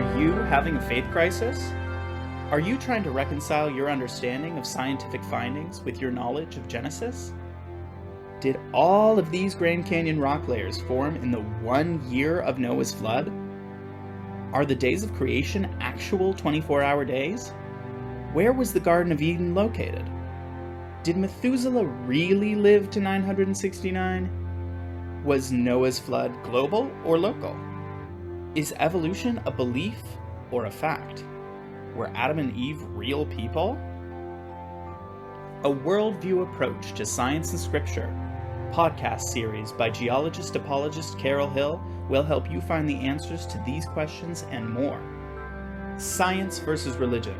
Are you having a faith crisis? Are you trying to reconcile your understanding of scientific findings with your knowledge of Genesis? Did all of these Grand Canyon rock layers form in the 1 year of Noah's flood? Are the days of creation actual 24-hour days? Where was the Garden of Eden located? Did Methuselah really live to 969? Was Noah's flood global or local? Is evolution a belief or a fact? Were Adam and Eve real people? A Worldview Approach to Science and Scripture podcast series by geologist-apologist Carol Hill will help you find the answers to these questions and more. Science versus religion.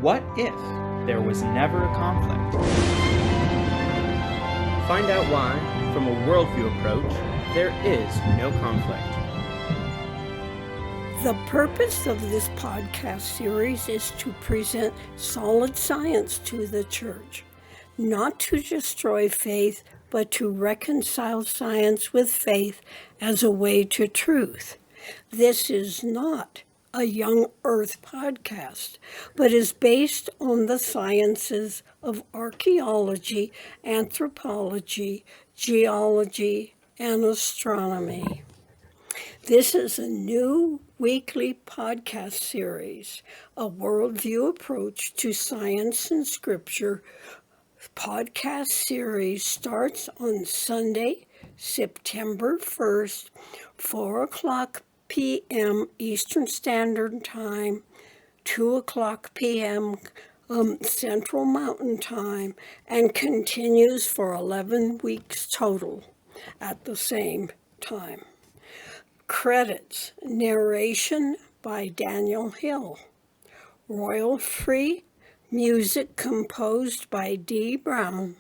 What if there was never a conflict? Find out why, from a worldview approach, there is no conflict. The purpose of this podcast series is to present solid science to the church, not to destroy faith, but to reconcile science with faith as a way to truth. This is not a young earth podcast, but is based on the sciences of archaeology, anthropology, geology, and astronomy. This is a new weekly podcast series, a worldview approach to science and scripture. Podcast series starts on Sunday, September 1st, 4 o'clock p.m. Eastern Standard Time, 2 o'clock p.m. Central Mountain Time, and continues for 11 weeks total at the same time. Credits: narration by Daniel Hill. Royalty-free music composed by Dee Brown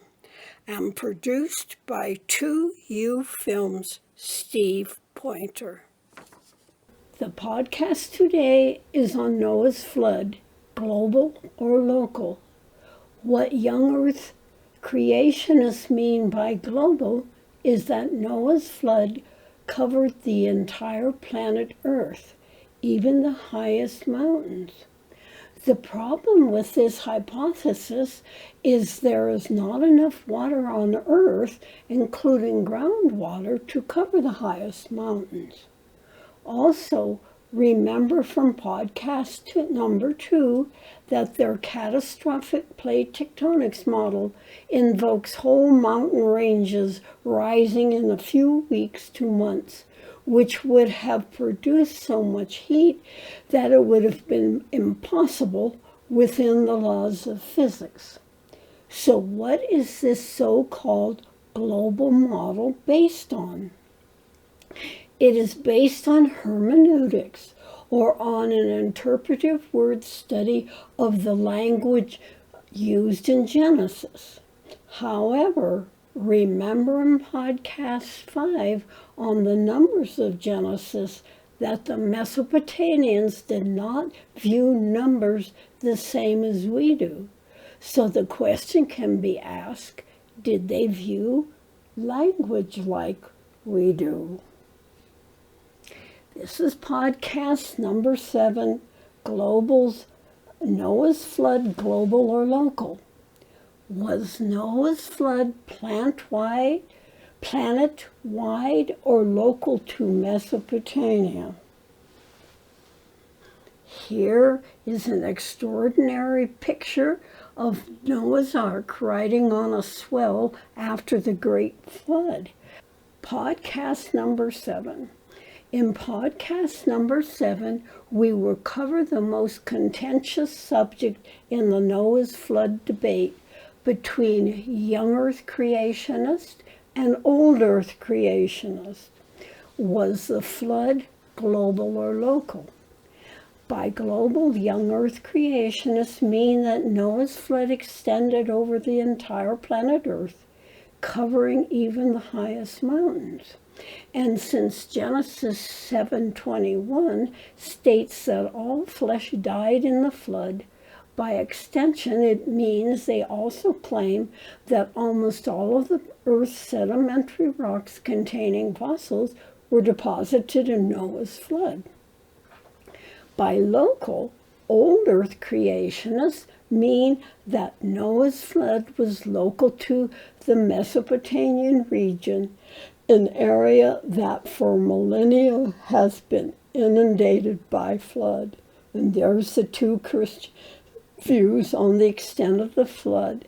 and produced by 2U Films, Steve Pointer. The podcast today is on Noah's flood, global or local. What young earth creationists mean by global is that Noah's flood covered the entire planet Earth, even the highest mountains. The problem with this hypothesis is there is not enough water on Earth, including groundwater, to cover the highest mountains. Also, remember from podcast number 2 that their catastrophic plate tectonics model invokes whole mountain ranges rising in a few weeks to months, which would have produced so much heat that it would have been impossible within the laws of physics. So what is this so-called global model based on? It is based on hermeneutics, or on an interpretive word study of the language used in Genesis. However, remember in podcast 5 on the numbers of Genesis that the Mesopotamians did not view numbers the same as we do. So the question can be asked, did they view language like we do? This is podcast number 7, Global's Noah's Flood, Global or Local. Was Noah's flood planet-wide, or local to Mesopotamia? Here is an extraordinary picture of Noah's Ark riding on a swell after the Great Flood. Podcast number 7. In podcast number 7, we will cover the most contentious subject in the Noah's flood debate between young earth creationists and old earth creationists. Was the flood global or local? By global, young earth creationists mean that Noah's flood extended over the entire planet Earth, covering even the highest mountains. And since Genesis 7:21 states that all flesh died in the flood, by extension it means they also claim that almost all of the Earth's sedimentary rocks containing fossils were deposited in Noah's flood. By local, Old Earth creationists mean that Noah's flood was local to the Mesopotamian region, an area that for millennia has been inundated by flood. And there's the two Christian views on the extent of the flood.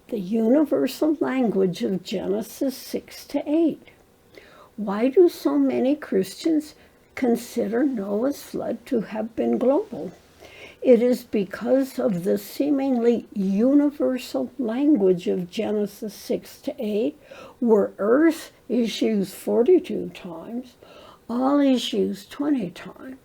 The universal language of Genesis 6 to 8. Why do so many Christians consider Noah's flood to have been global? It is because of the seemingly universal language of Genesis 6 to 8, where earth is used 42 times, all is used 20 times,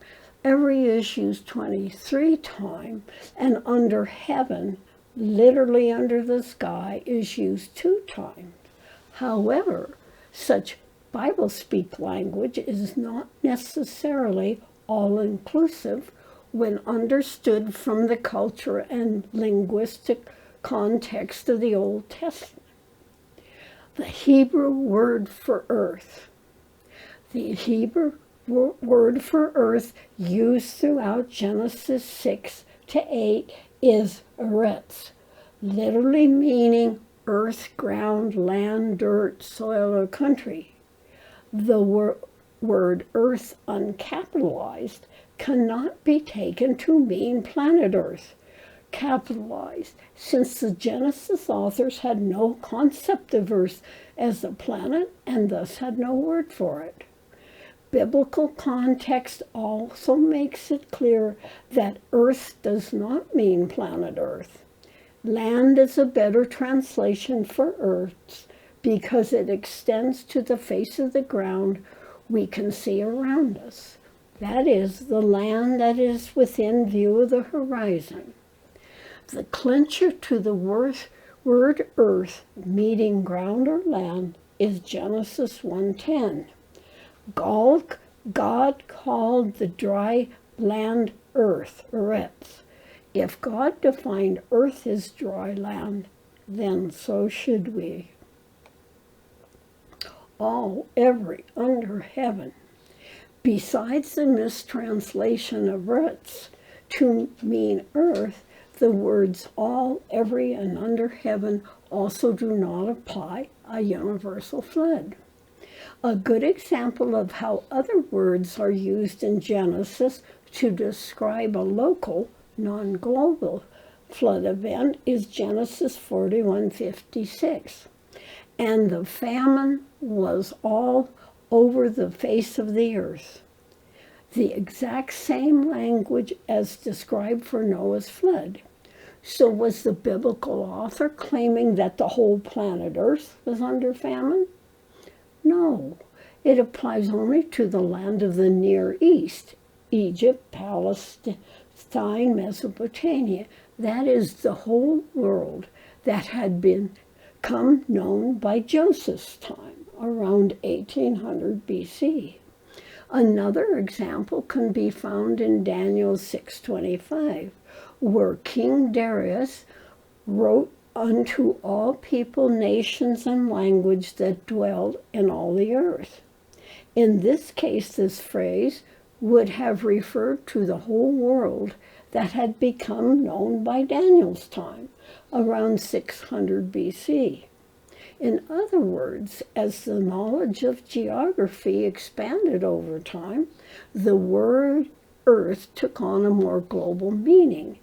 every is used 23 times, and under heaven, literally under the sky, is used 2 times. However, such Bible speak language is not necessarily all-inclusive when understood from the culture and linguistic context of the Old Testament. The Hebrew word for earth. The Hebrew word for earth used throughout Genesis 6 to 8 is eretz, literally meaning earth, ground, land, dirt, soil, or country. The word earth uncapitalized cannot be taken to mean planet Earth, capitalized, since the Genesis authors had no concept of Earth as a planet and thus had no word for it. Biblical context also makes it clear that Earth does not mean planet Earth. Land is a better translation for Earth because it extends to the face of the ground we can see around us. That is, the land that is within view of the horizon. The clincher to the word earth, meaning ground or land, is Genesis 1:10. God called the dry land earth, eretz. If God defined earth as dry land, then so should we. Every under heaven. Besides the mistranslation of eretz to mean earth, the words all, every, and under heaven also do not apply a universal flood. A good example of how other words are used in Genesis to describe a local, non-global flood event is Genesis 41:56. And the famine was all over the face of the earth. The exact same language as described for Noah's flood. So was the biblical author claiming that the whole planet Earth was under famine? No, it applies only to the land of the Near East, Egypt, Palestine, Mesopotamia. That is the whole world that had become known by Joseph's time, around 1800 BC. Another example can be found in Daniel 6:25, where King Darius wrote unto all people, nations, and language that dwelled in all the earth. In this case, this phrase would have referred to the whole world that had become known by Daniel's time, around 600 BC. In other words, as the knowledge of geography expanded over time, the word earth took on a more global meaning.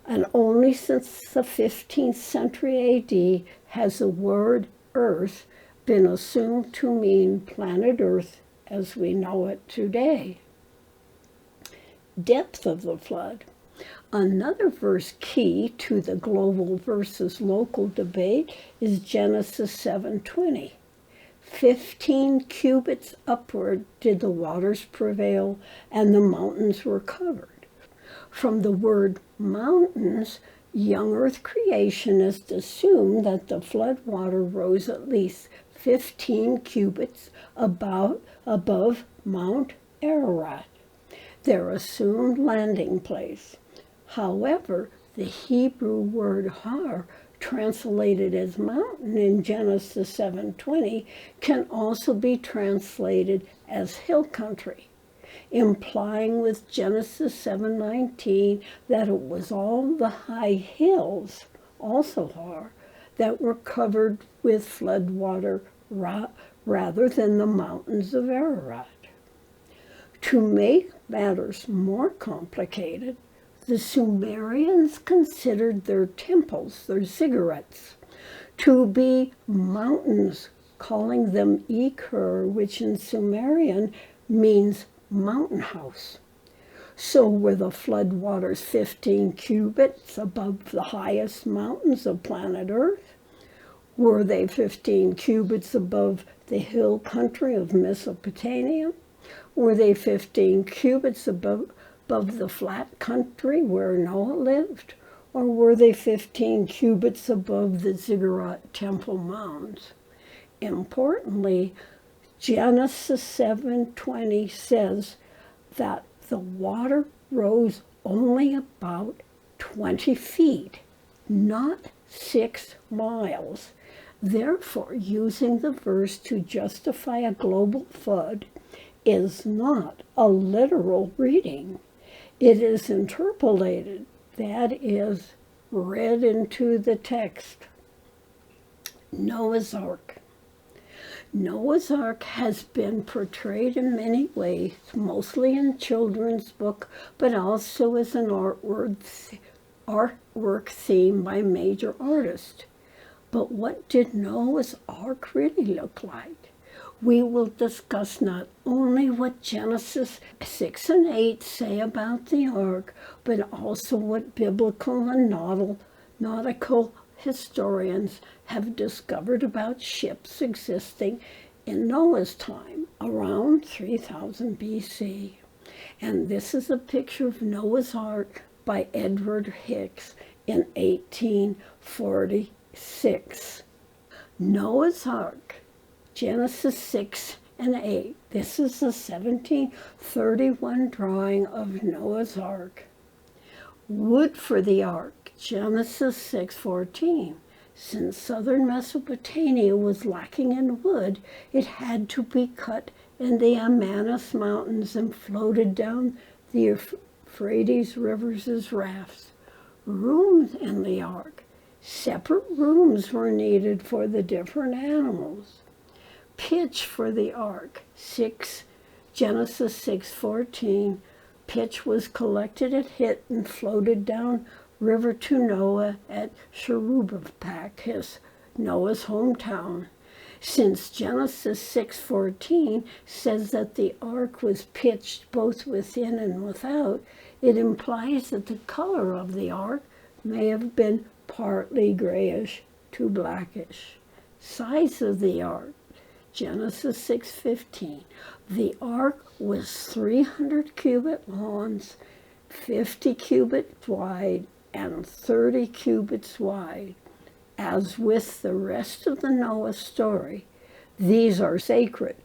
And only since the 15th century AD has the word earth been assumed to mean planet Earth as we know it today. Depth of the flood. Another verse key to the global versus local debate is Genesis 7:20. 15 cubits upward did the waters prevail, and the mountains were covered. From the word mountains, young earth creationists assume that the flood water rose at least 15 cubits above Mount Ararat, their assumed landing place. However, the Hebrew word har, translated as mountain in Genesis 7:20, can also be translated as hill country. implying with Genesis 7:19 that it was all the high hills, also are, that were covered with floodwater rather than the mountains of Ararat. To make matters more complicated, the Sumerians considered their temples, their ziggurats, to be mountains, calling them Iker, which in Sumerian means mountain house. So were the floodwaters 15 cubits above the highest mountains of planet Earth? Were they 15 cubits above the hill country of Mesopotamia? Were they 15 cubits above the flat country where Noah lived? Or were they 15 cubits above the ziggurat temple mounds? Importantly, Genesis 7:20 says that the water rose only about 20 feet, not 6 miles. Therefore, using the verse to justify a global flood is not a literal reading. It is interpolated, that is, read into the text. Noah's Ark. Noah's Ark has been portrayed in many ways, mostly in children's book, but also as an artwork theme by major artists. But what did Noah's Ark really look like? We will discuss not only what Genesis 6 and 8 say about the ark, but also what biblical and nautical historians have discovered about ships existing in Noah's time, around 3000 BC. And this is a picture of Noah's Ark by Edward Hicks in 1846. Noah's Ark, Genesis 6 and 8. This is a 1731 drawing of Noah's Ark. Wood for the ark, Genesis 6:14. Since southern Mesopotamia was lacking in wood, it had to be cut in the Amanus Mountains and floated down the Euphrates rivers as rafts. Rooms in the ark. Separate rooms were needed for the different animals. Pitch for the ark, Genesis 6:14. Pitch was collected at Hit and floated down river to Noah at Sherubapakis, Noah's hometown. Since Genesis 6:14 says that the ark was pitched both within and without, it implies that the color of the ark may have been partly grayish to blackish. Size of the ark, Genesis 6:15. The ark was 300 cubit longs, 50 cubits wide, and 30 cubits wide. As with the rest of the Noah story, these are sacred,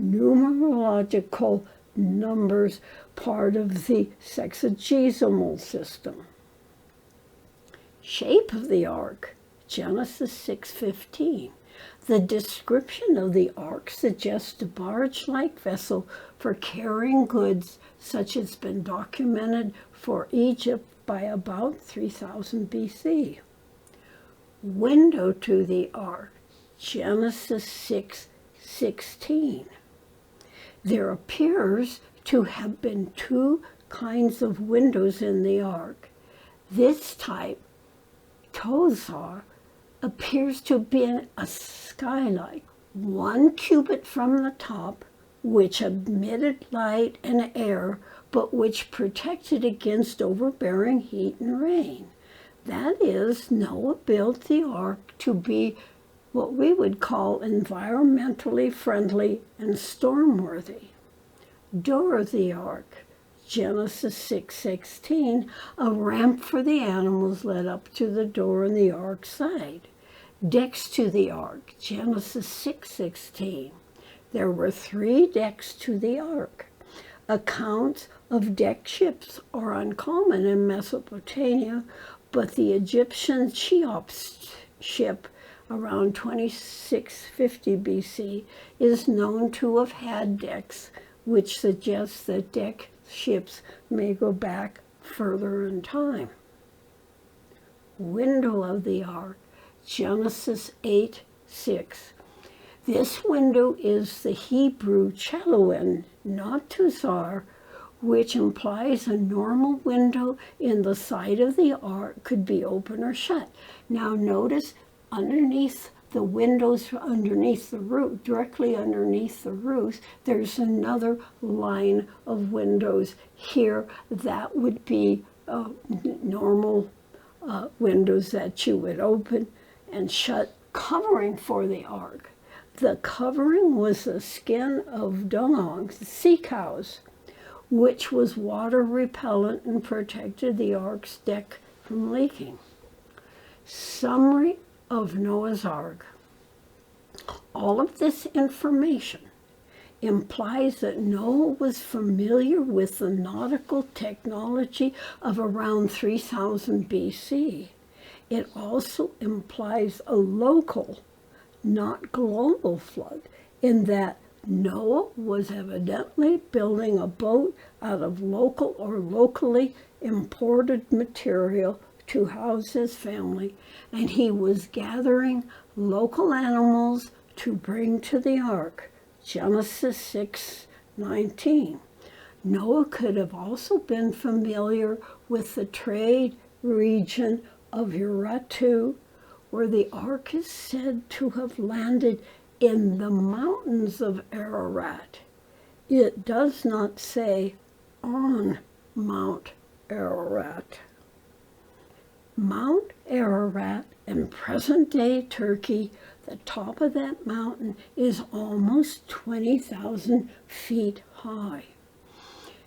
numerological numbers, part of the sexagesimal system. Shape of the ark, Genesis 6:15. The description of the ark suggests a barge-like vessel for carrying goods, such as has been documented for Egypt by about 3000 BC. Window to the ark, Genesis 6:16. There appears to have been two kinds of windows in the ark. This type, Tozar, appears to have been a skylight, 1 cubit from the top, which admitted light and air, but which protected against overbearing heat and rain. That is, Noah built the ark to be what we would call environmentally friendly and stormworthy. Door of the ark, Genesis 6:16, a ramp for the animals led up to the door on the ark side. Decks to the ark, Genesis 6:16. There were 3 decks to the ark. Accounts of decked ships are uncommon in Mesopotamia, but the Egyptian Cheops ship around 2650 BC is known to have had decks which suggests that deck ships may go back further in time. Window of the ark, Genesis 8:6. This window is the Hebrew Cheluin, not Tuzar, which implies a normal window in the side of the ark could be open or shut. Now notice underneath the windows, underneath the roof, directly underneath the roofs, there's another line of windows here that would be normal windows that you would open and shut, covering for the ark. The covering was the skin of dogs, sea cows, which was water repellent and protected the ark's deck from leaking. Summary of Noah's Ark. All of this information implies that Noah was familiar with the nautical technology of around 3000 BC. It also implies a local, not global flood, in that Noah was evidently building a boat out of local or locally imported material to house his family, and he was gathering local animals to bring to the ark. Genesis 6:19. Noah could have also been familiar with the trade region of Urartu, where the ark is said to have landed in the mountains of Ararat. It does not say on Mount Ararat. Mount Ararat in present-day Turkey, the top of that mountain is almost 20,000 feet high.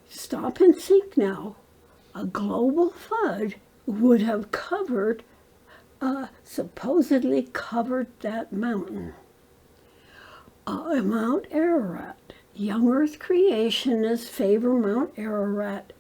Stop and think now. A global flood would have supposedly covered that mountain. Mount Ararat. Young Earth creationists favor Mount Ararat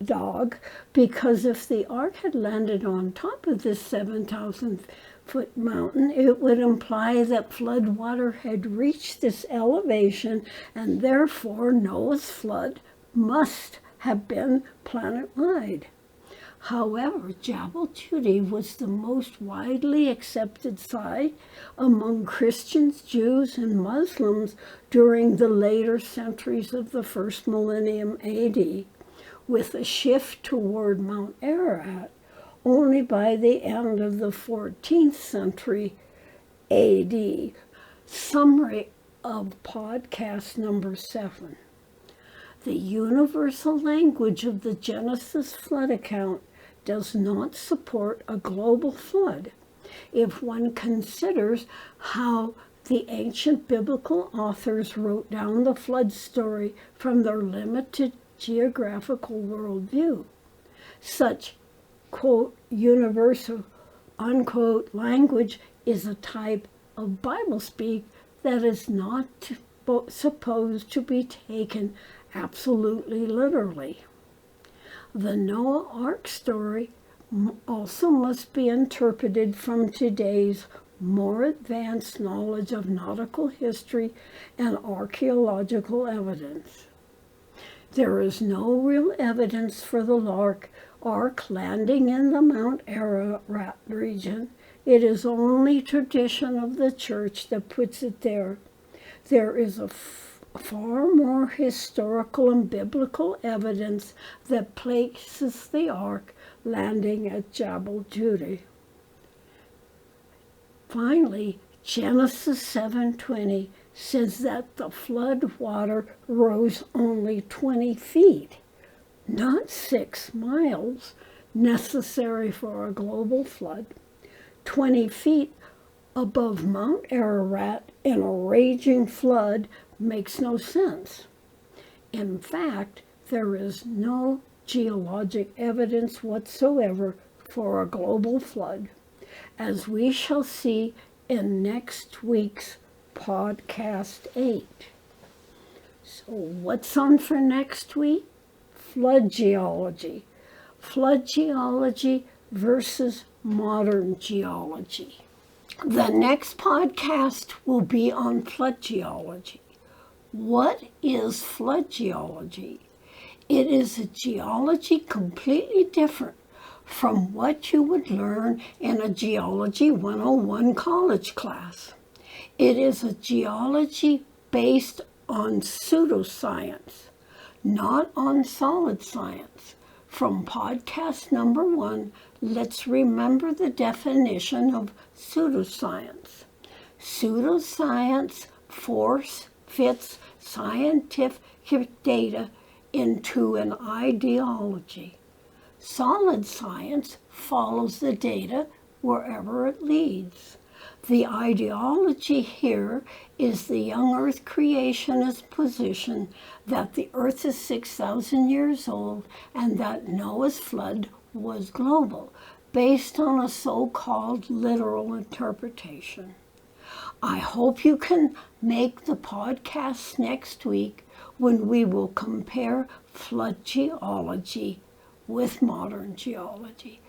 dog because if the ark had landed on top of this 7,000-foot mountain, it would imply that flood water had reached this elevation, and therefore Noah's flood must have been planet-wide. However, Jabal Judy was the most widely accepted site among Christians, Jews, and Muslims during the later centuries of the first millennium AD, with a shift toward Mount Ararat only by the end of the 14th century AD. Summary of podcast number 7. The universal language of the Genesis flood account does not support a global flood if one considers how the ancient biblical authors wrote down the flood story from their limited geographical worldview. Such, quote, universal, unquote, language is a type of Bible speak that is not supposed to be taken absolutely literally. The Noah Ark story also must be interpreted from today's more advanced knowledge of nautical history and archaeological evidence. There is no real evidence for the ark landing in the Mount Ararat region. It is only tradition of the church that puts it there. There is a far more historical and biblical evidence that places the ark landing at Jabal Judy. Finally, Genesis 7:20 says that the flood water rose only 20 feet, not 6 miles necessary for a global flood. 20 feet above Mount Ararat in a raging flood makes no sense. In fact, there is no geologic evidence whatsoever for a global flood, as we shall see in next week's podcast 8. So what's on for next week? Flood geology. Flood geology versus modern geology. The next podcast will be on flood geology. What is flood geology? It is a geology completely different from what you would learn in a Geology 101 college class. It is a geology based on pseudoscience, not on solid science. From podcast number 1, let's remember the definition of pseudoscience. Pseudoscience fits scientific data into an ideology. Solid science follows the data wherever it leads. The ideology here is the young earth creationist position that the earth is 6,000 years old and that Noah's flood was global, based on a so-called literal interpretation. I hope you can make the podcast next week when we will compare flood geology with modern geology.